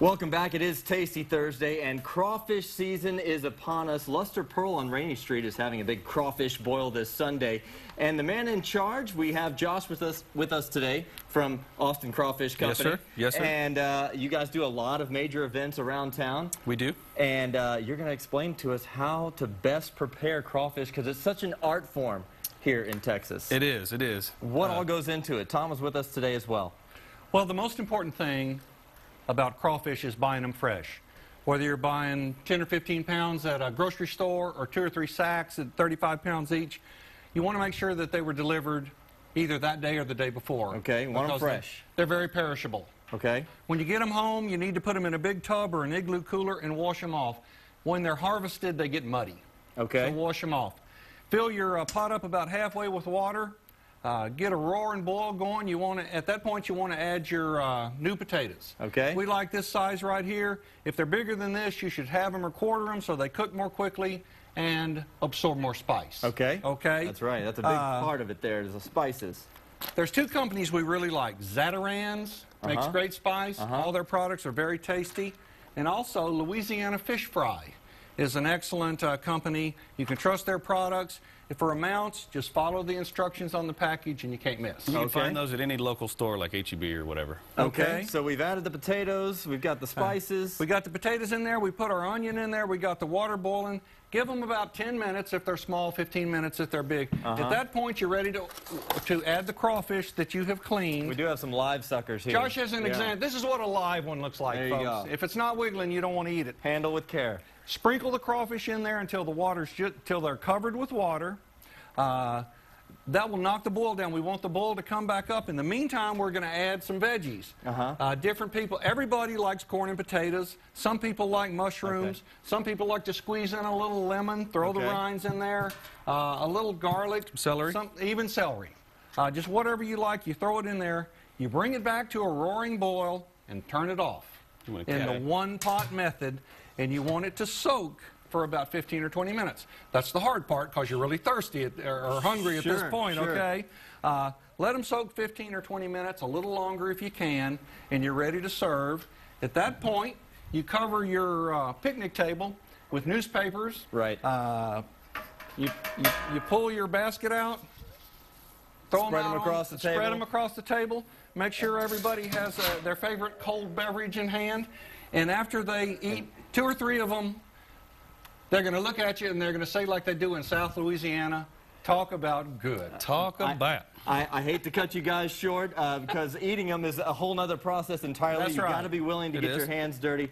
Welcome back. It is Tasty Thursday, and crawfish season is upon us. Luster Pearl on Rainy Street is having a big crawfish boil this Sunday. And the man in charge, we have Josh with us today from Austin Crawfish Company. Yes, sir. Yes, sir. And you guys do a lot of major events around town. We do. And you're going to explain to us how to best prepare crawfish, because it's such an art form here in Texas. It is. It is. What all goes into it? Tom was with us today as well. Well, the most important thing about crawfish is buying them fresh. Whether you're buying 10 or 15 pounds at a grocery store or 2 or 3 sacks at 35 pounds each, you want to make sure that they were delivered either that day or the day before. Okay, want them fresh. They're very perishable. Okay. When you get them home, you need to put them in a big tub or an igloo cooler and wash them off. When they're harvested, they get muddy. Okay. So wash them off. Fill your pot up about halfway with water. Get a roaring boil going. You want to, at that point, you want to add your new potatoes. Okay. We like this size right here. If they're bigger than this, you should have them or quarter them so they cook more quickly and absorb more spice. Okay. Okay. That's right. That's a big part of it there is the spices. There's 2 companies we really like. Zatarain's makes great spice. All their products are very tasty. And also Louisiana Fish Fry is an excellent company. You can trust their products. If for amounts, just follow the instructions on the package and you can't miss. You can find those at any local store like H-E-B or whatever. Okay. So we've added the potatoes. We've got the spices. We got the potatoes in there. We put our onion in there. We got the water boiling. Give them about 10 minutes if they're small, 15 minutes if they're big. At that point, you're ready to add the crawfish that you have cleaned. We do have some live suckers here. Josh has an example. This is what a live one looks like, there folks. You go. If it's not wiggling, you don't want to eat it. Handle with care. Sprinkle the crawfish in there until the water's till they're covered with water. That will knock the boil down. We want the boil to come back up. In the meantime, we're going to add some veggies. Different people, everybody likes corn and potatoes. Some people like mushrooms. Some people like to squeeze in a little lemon, throw the rinds in there, a little garlic, celery, even celery. Just whatever you like, you throw it in there. You bring it back to a roaring boil and turn it off in the one-pot method, and you want it to soak for about 15 or 20 minutes. That's the hard part because you're really thirsty or hungry at this point, okay? Let them soak 15 or 20 minutes, a little longer if you can, and you're ready to serve. At that point, you cover your picnic table with newspapers. Right. You pull your basket out, throw Spread them across the table. Spread them across the table. Make sure everybody has their favorite cold beverage in hand. And after they eat 2 or 3 of them, they're going to look at you and they're going to say like they do in South Louisiana, talk about good. Talk about. I hate to cut you guys short because eating them is a whole other process entirely. That's You've right. got to be willing to get your hands dirty.